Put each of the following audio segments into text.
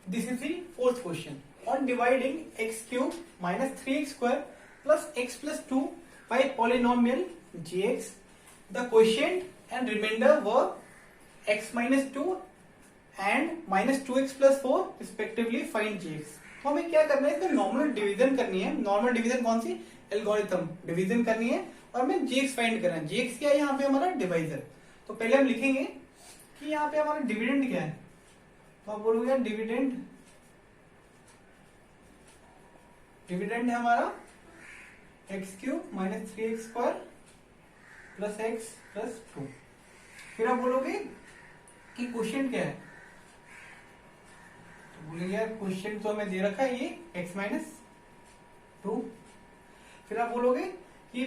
This is the fourth question. On dividing x cube minus 3x square plus x plus 2 by polynomial gx, the quotient and remainder were x minus 2 and minus 2x plus 4 respectively. Find gx. तो हमें क्या करना है, इसमें normal division करनी है. Normal division कौन सी? Algorithm division करनी है और हमें gx फाइंड करना है. gx क्या है यहाँ पे? हमारा डिवाइजर. तो पहले हम लिखेंगे कि यहाँ पे हमारा डिविडेंड क्या है. तो आप बोलोगे डिविडेंड, डिविडेंड है हमारा x cube minus 3x square plus x plus 2. फिर आप बोलोगे कि क्वेश्चन क्या है. तो बोलेंगे यार क्वेश्चन तो हमें दे रखा है ये x माइनस 2. फिर आप बोलोगे कि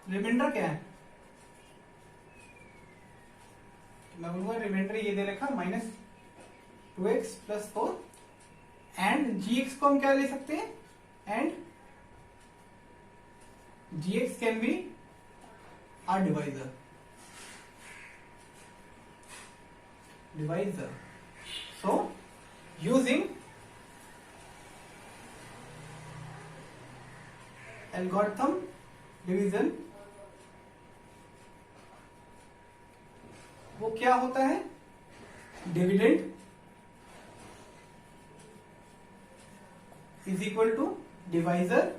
रिमाइंडर क्या है. मैं बोलूंगा रिमाइंडर ये दे रखा minus 2x plus 4 and gx को हम क्या ले सकते हैं, and gx can be our divisor. So using algorithm division, वो क्या होता है, dividend is equal to divisor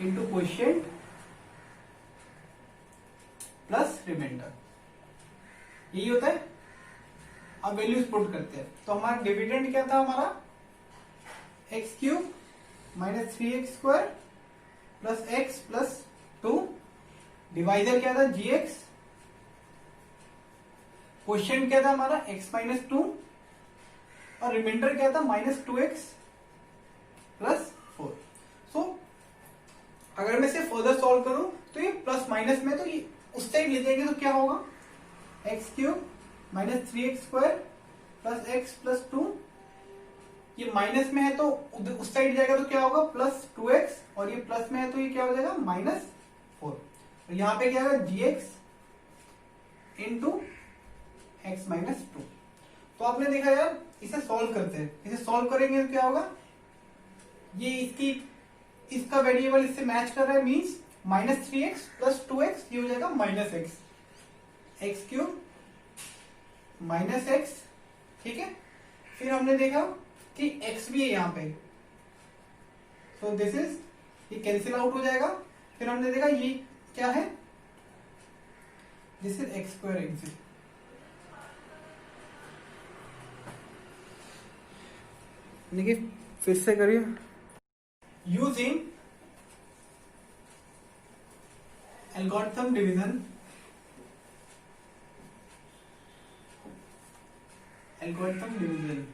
into quotient plus remainder. यही होता है. अब वैल्यूज पुट करते हैं. तो हमारा डिविडेंड क्या था, हमारा x cube minus 3x square plus x plus 2. Divisor क्या था, gx. क्वोशिएंट क्या था हमारा, x माइनस 2. और रिमाइंडर क्या था, माइनस 2x प्लस 4. सो अगर मैं इसे फर्दर सॉल्व करूं तो ये प्लस माइनस में, तो ये उस साइड ले जाएंगे तो क्या होगा, x cube minus 3x square plus x plus 2. ये माइनस में है तो उस साइड जाएगा तो क्या होगा, प्लस 2x. और ये प्लस में है तो ये क्या हो जाएगा, माइनस 4. तो यहां पे क्या होगा, gx इंटू एक्स माइनस 2. तो आपने देखा यार, इसे सॉल्व करते हैं. इसे सॉल्व करेंगे तो क्या होगा, ये इसका वेरिएबल इससे मैच कर रहा है, means minus 3x plus 2x, ये हो जाएगा minus x. X cube minus x. ठीक है. फिर हमने देखा कि x भी है यहाँ पे, सो दिस इज, ये कैंसिल आउट हो जाएगा. फिर हमने देखा ये क्या है, this is x square x. देखिए फिर से करिए. Using algorithm division, algorithm division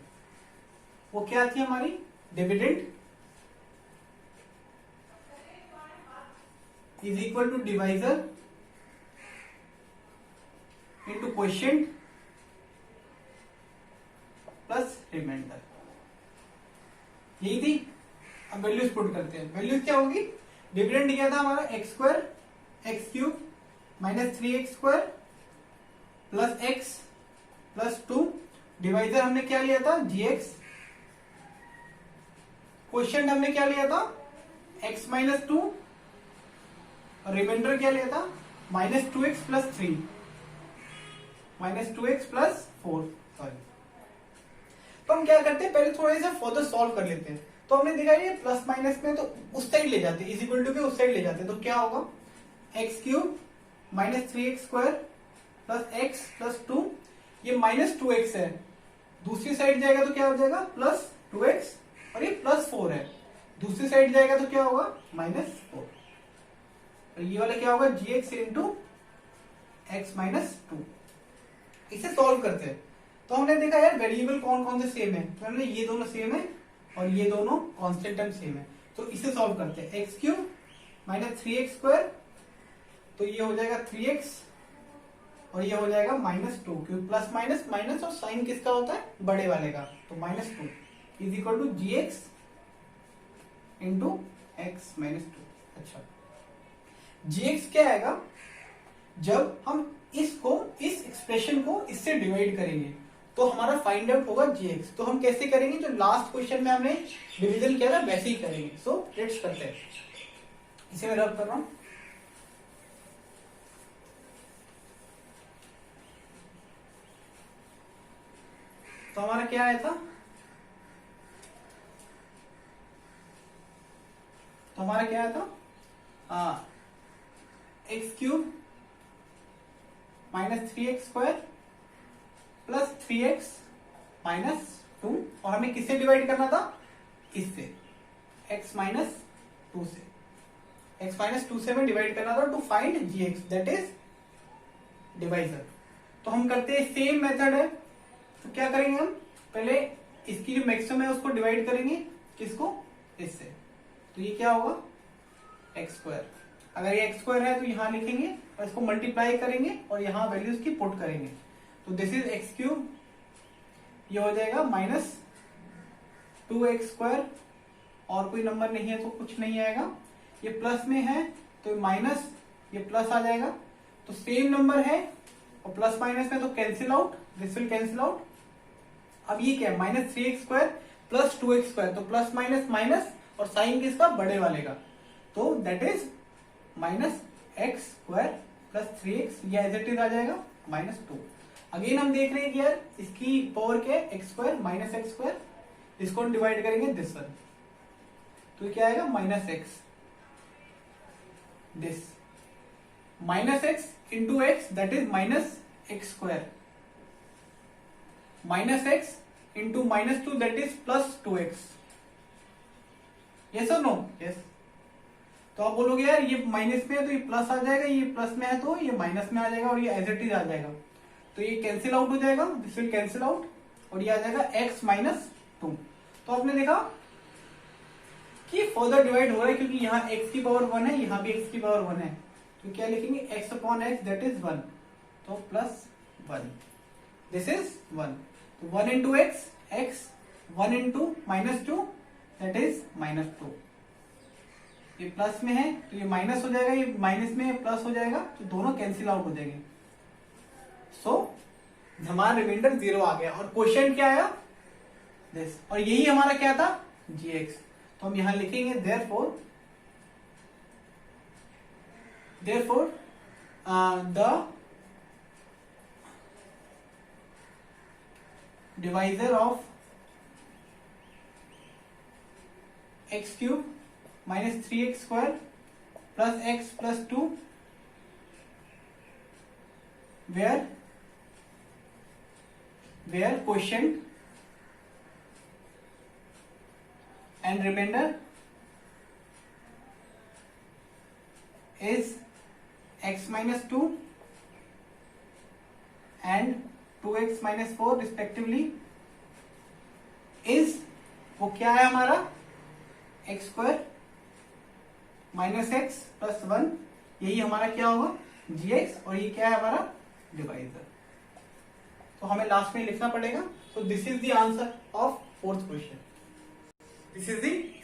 वो क्या थी हमारी, dividend is equal to divisor into quotient plus remainder. यही थी. अब वैल्यूज पुट करते हैं. वैल्यूज क्या होगी, डिविडेंड क्या था हमारा, x square x cube minus 3x square plus x plus 2. Divisor हमने क्या लिया था, gx. क्वोशिएंट हमने क्या लिया था, x माइनस 2. और रिमाइंडर क्या लिया था, minus 2x plus 3, minus 2x plus 4. Sorry. तो हम क्या करते हैं, पहले थोड़ा सा फर्दर सॉल्व कर लेते हैं. तो हमने देखा ये प्लस माइनस में तो उस साइड ले जाते हैं, इज इक्वल टू के उस साइड ले जाते हैं. तो क्या होगा, x cube minus 3x square plus x plus 2. ये माइनस 2x है, दूसरी साइड जाएगा तो क्या हो जाएगा, प्लस 2x. और ये प्लस 4 है, दूसरी साइड जाएगा तो क्या होगा, माइनस 4. और ये वाला क्या होगा, gx इंटू एक्स माइनस 2. इसे सॉल्व करते हैं. तो हमने देखा यार वेरिएबल कौन कौन से सेम है. तो हमने ये दोनों सेम है और ये दोनों कांस्टेंट टर्म सेम है. तो इसे सॉल्व करते हैं. X cube minus 3x square, तो ये हो जाएगा 3x और ये हो जाएगा माइनस 2, क्योंकि प्लस माइनस माइनस और साइन किसका होता है, बड़े वाले का. तो minus 2 is equal to gx into x minus 2. अच्छा, gx क्या आएगा, जब हम इस एक्सप्रेशन को इससे डिवाइड करेंगे तो हमारा फाइंड आउट होगा gx। तो हम कैसे करेंगे, जो लास्ट क्वेश्चन में हमने डिवीजन किया था वैसे ही करेंगे। सो लेट्स करते हैं, इसे मैं रब कर रहा हूं। तो हमारा क्या आया था, तो हमारा क्या आया था, x cube minus 3x square plus 3x minus 2, और हमें किससे डिवाइड करना था, इससे x माइनस 2 से, x माइनस 2 से हमें डिवाइड करना था to find gx, that is divisor. तो हम करते हैं, सेम मेथड है। तो क्या करेंगे हम, पहले इसकी जो मैक्सिमम है उसको डिवाइड करेंगे, किसको, इससे। तो ये क्या होगा, एक्स स्क्वायर। अगर ये एक्स स्क्वायर है तो यहां लिखेंगे और इसको मल्टीप्लाई करेंगे और यहां वैल्यूज की पुट करेंगे। तो दिस इज एक्स क्यूब, ये हो जाएगा माइनस 2x स्क्वायर, और कोई नंबर नहीं है तो कुछ नहीं आएगा। ये प्लस में है तो माइनस, ये प्लस आ जाएगा। तो सेम नंबर है और प्लस माइनस में तो cancel out, this will cancel out. अब ये क्या है, minus 3x square plus 2x square, तो प्लस माइनस माइनस, और साइन किसका, बड़े वाले का, तो that is minus x square plus 3x, ये एज इट इज आ जाएगा माइनस 2। अगेन हम देख रहे हैं कि यार इसकी पावर क्या है, x square minus x square, इसको हम डिवाइड करेंगे दिस वन, तो क्या आएगा, minus x, this minus x into x, that is minus x square, minus x into minus 2, that is plus 2x। Yes और नो, यस। तो आप बोलोगे यार ये माइनस में है तो ये प्लस आ जाएगा, ये प्लस में है तो ये माइनस में आ जाएगा, और ये एज इट इज आ जाएगा। तो ये कैंसिल आउट हो जाएगा, दिस विल कैंसिल आउट, और ये आ जाएगा x माइनस 2। तो आपने देखा कि फर्दर डिवाइड हो रहा है, क्योंकि यहाँ x की पावर 1 है, यहाँ भी x की पावर 1 है, तो क्या लिखेंगे, x upon x, that is 1, तो प्लस 1, दिस इज 1। तो 1 into x, x, 1 into minus 2, that is minus 2। ये प्लस में है तो ये माइनस हो जाएगा, ये माइनस में प्लस हो जाएगा, तो दोनों कैंसिल आउट हो जाएंगे। सो हमारा रिमाइंडर 0 आ गया, और क्वेश्चन क्या आया, दिस, और यही हमारा क्या था, gx। तो हम यहां लिखेंगे therefore the divisor of x cube minus 3x square plus x plus 2 where question and remainder is x minus 2 and 2x minus 4 respectively, is, वो क्या है हमारा, x square minus x plus 1, यही हमारा क्या होगा, gx, और ये क्या है हमारा डिवाइजर। तो हमें लास्ट में लिखना पड़ेगा। तो this is the answer of fourth question. This is the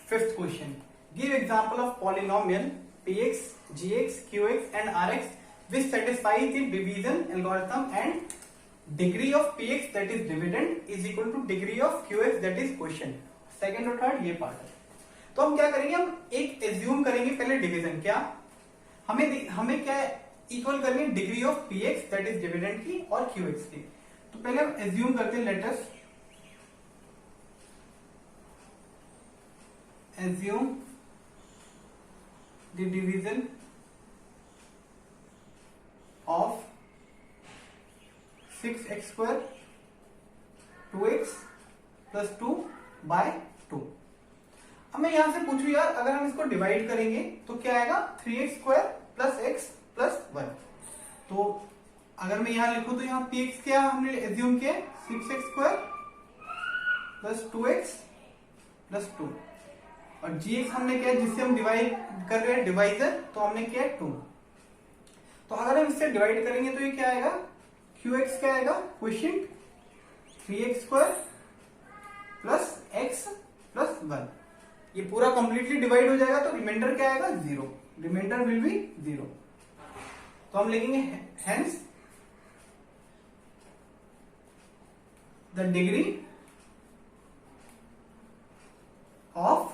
fifth question. Give example of polynomial px, gx, qx and rx which satisfies the division algorithm and degree of px that is dividend is equal to degree of qx that is quotient। Second और third ये part है। तो हम क्या करेंगे, हम एक assume करेंगे पहले डिवीजन, क्या हमें क्या इक्वल करनी है, degree of P x that is dividend की और क्यू एक्स की। तो पहले हम एज्यूम करते हैं, let us assume the division of 6x square 2x plus 2 by 2। अब मैं यहां से पूछूं यार, अगर हम इसको डिवाइड करेंगे तो क्या आएगा, 3x square plus x plus 1। तो अगर मैं यहां लिखूं तो यहां px क्या हमने एज्यूम किया, 6x square plus 2x plus 2, और gx हमने क्या, जिससे हम डिवाइड कर रहे हैं डिवाइजर, तो हमने किया 2। तो अगर हम इससे डिवाइड करेंगे तो ये क्या आएगा, qx क्या आएगा, quotient 3x square plus x plus 1। ये पूरा कंप्लीटली डिवाइड हो जाएगा तो रिमाइंडर क्या आएगा, 0, रिमाइंडर विल बी 0। तो हम लिखेंगे hence the degree of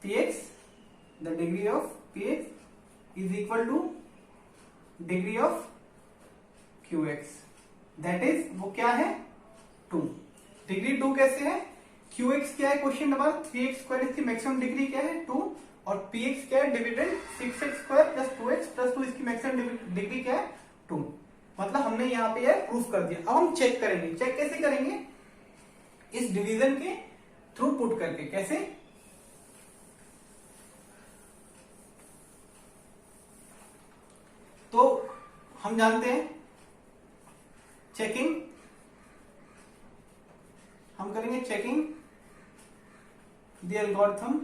px, the degree of px is equal two degree of qx, that is वो क्या है 2। डिग्री 2 कैसे है, qx क्या है क्वेश्चन नंबर 3x स्क्वायर, इसकी मैक्सिमम डिग्री क्या है 2, और px क्या है dividend 6x square plus 2x plus 2, इसकी मैक्सिमम डिग्री क्या है 2। मतलब हमने यहाँ पे यह प्रूफ कर दिया। अब हम चेक करेंगे, चेक कैसे करेंगे, इस डिवीजन के थ्रू पुट करके। कैसे, तो हम जानते हैं चेकिंग, हम करेंगे चेकिंग द एल्गोरिथम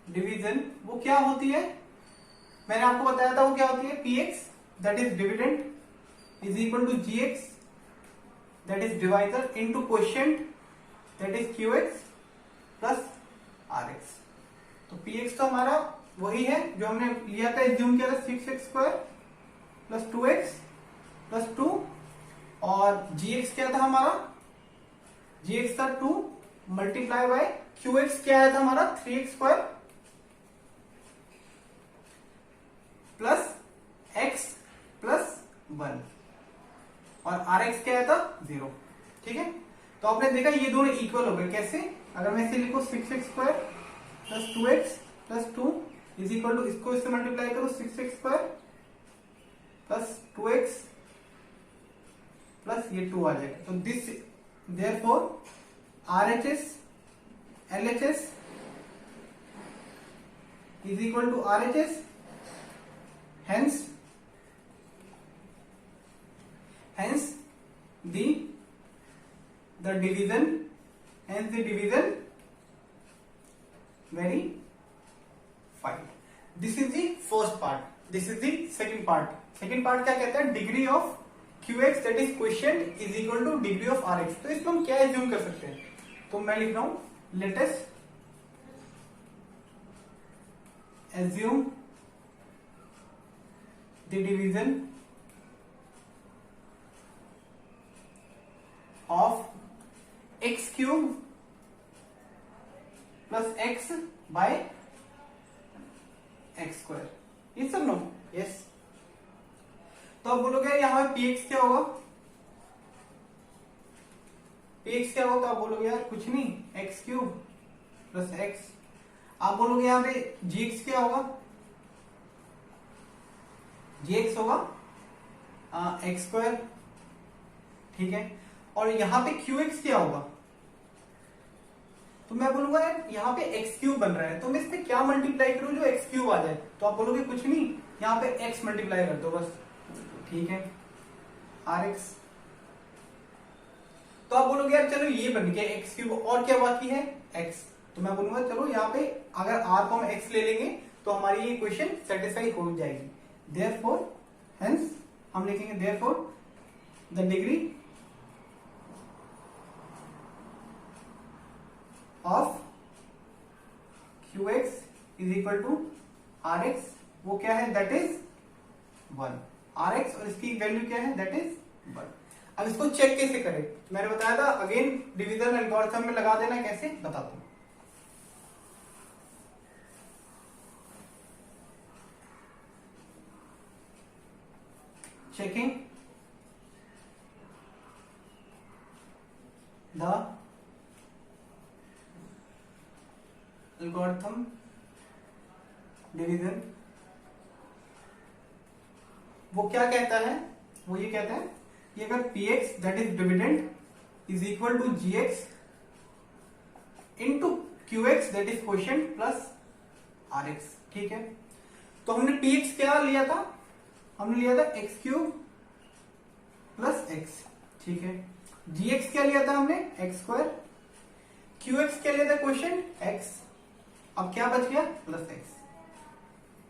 डिवीजन। वो क्या होती है, मैंने आपको बताया था वो क्या होती है, px that is dividend is equal to gx that is divisor into quotient that is qx plus rx। तो px तो हमारा वही है जो हमने लिया था, एज्यूम किया था 6x square plus 2x plus 2, और gx क्या था हमारा, gx था 2 मल्टीप्लाई बाय qx क्या आया था हमारा 3x square plus x plus 1, और rx क्या आया था 0। ठीक है, तो आपने देखा ये दोनों इक्वल हो गए। कैसे, अगर मैं इसे लिखूं 6x square plus 2x plus 2 is equal to, इसको इससे मल्टीप्लाई करो 6x square plus 2x plus ये 2 आ जाएगा। तो this therefore RHS LHS is equal to RHS, hence the division verified. This is the first part. This is the second part. Second part क्या कहता है, degree of qx that is quotient is equal two degree of rx। तो इसमें हम क्या assume कर सकते हैं, तो मैं लिख रहा हूं let us assume the division of x cube plus x by x square, ये सब नो यस। तो अब बोलोगे यहां पे px क्या होगा, px क्या होगा, तो आप बोलोगे यार कुछ नहीं, x क्यूब प्लस x। आप बोलोगे यहां पे gx क्या होगा, gx होगा x स्क्वायर। ठीक है, और यहां पे qx क्या होगा, तो मैं बोलूंगा यार यहाँ पे एक्स क्यूब बन रहा है, तो मैं इस पे क्या मल्टीप्लाई करूं जो एक्स क्यूब आ जाए, तो आप बोलोगे कुछ नहीं, यहाँ पे एक्स मल्टीप्लाई कर दो बस। ठीक है, RX। तो आप बोलोगे यार चलो ये बन गया एक्स क्यूब, और क्या बाकी है x, तो मैं बोलूंगा चलो यहाँ पे अगर r को हम x ले लेंगे तो हमारी ये इक्वेशन सेटिस्फाई हो जाएगी। देयरफॉर हेंस हम लिखेंगे therefore the degree of qx is equal to rx, वो क्या है दैट इज 1, rx और इसकी वैल्यू क्या है दैट इज 1। अब इसको चेक कैसे करें, मैंने बताया था अगेन डिवीजन एल्गोरिथम में लगा देना, कैसे बताता हूं। चेकिंग द एल्गोरिथम डिवीजन, वो क्या कहता है, वो ये कहता है कि अगर px that is dividend is equal to gx into qx that is quotient plus rx। ठीक है, तो हमने px क्या लिया था, हमने लिया था x क्यूब प्लस x। ठीक है, gx क्या लिया था हमने x स्क्वायर, qx क्या लिया था क्वोशिएंट x, अब क्या बच गया प्लस x।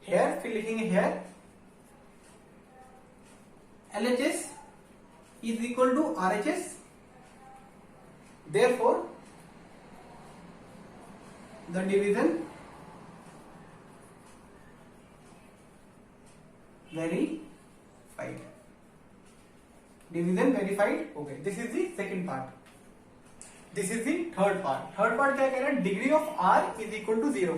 हेयर फिर लिखेंगे here LHS is equal to RHS, therefore the division verified। Verified, division verified हो गए। This is the second part. This is the third part. Third part क्या कह रहा है, degree of r is equal to 0।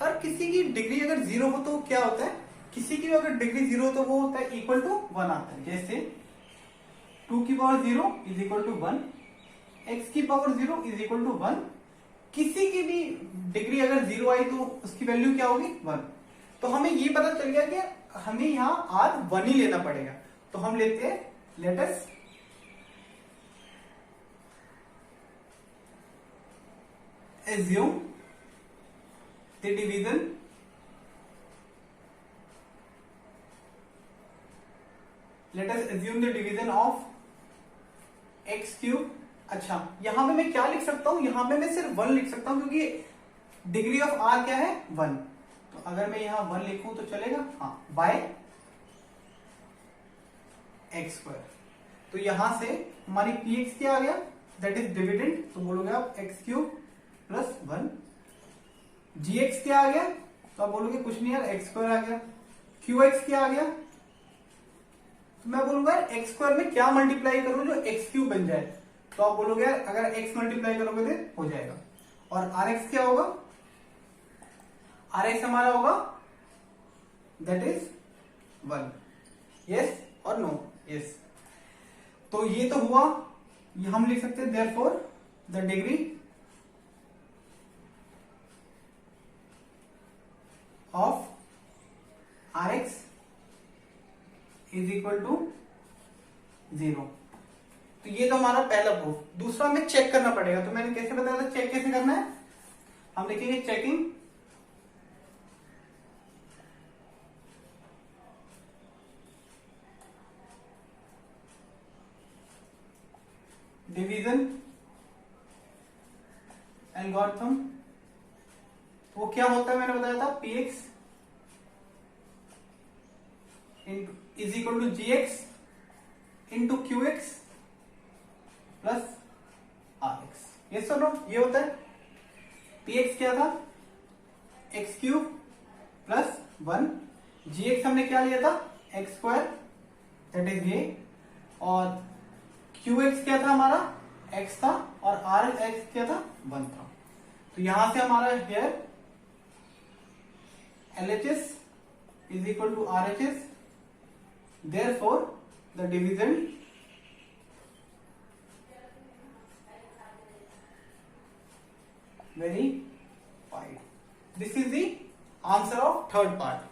और किसी की degree अगर 0 हो तो क्या होता है, किसी की अगर डिग्री 0 हो तो वो होता है इक्वल टू 1 आता है। जैसे 2 की power 0 is equal to 1, x की पावर 0 इज इक्वल टू 1। किसी की भी डिग्री अगर 0 आई तो उसकी वैल्यू क्या होगी, 1। तो हमें ये पता चल गया कि हमें यहाँ r 1 ही लेना पड़ेगा। तो हम लेते हैं, let us assume the division let us assume the division of x cube। अच्छा, यहां पे मैं क्या लिख सकता हूं, यहां पे मैं सिर्फ 1 लिख सकता हूं क्योंकि डिग्री ऑफ r क्या है, 1। तो अगर मैं यहां 1 लिखूं तो चलेगा, हाँ, बाय एक्स स्क्वायर। तो यहां से हमारी px क्या आ गया, दैट इज डिविडेंड। तो बोलोगे आप एक्स क्यूब प्लस 1। gx क्या आ गया, तो आप बोलोगे कुछ नहीं यार, एक्स स्क्वायर आ गया। qx क्या आ गया, तो मैं बोलूंगा एक्स स्क्वायर में क्या मल्टीप्लाई करूं जो एक्स क्यूब बन जाए। तो आप बोलोगे यार अगर x मल्टीप्लाई करोगे तो हो जाएगा। और rx क्या होगा, rx हमारा होगा दैट इज 1। यस और नो, यस। तो ये तो हुआ, ये हम लिख सकते हैं therefore the degree of rx is equal to 0। तो ये तो हमारा पहला प्रूफ। दूसरा हमें चेक करना पड़ेगा। तो मैंने कैसे बताया था, चेक कैसे करना है, हम लिखेंगे चेकिंग डिवीजन एल्गोरिथम। वो क्या होता है, मैंने बताया था px is equal to gx into qx plus rx। ये सुनो, ये होता है px क्या था, एक्स क्यूब प्लस 1। gx हमने क्या लिया था, एक्स स्क्वायर, दैट इज ये। और qx क्या था हमारा, x था, और rx क्या था, 1 था। तो यहां से हमारा here LHS is equal to RHS, therefore the division verified. This is the answer of third part.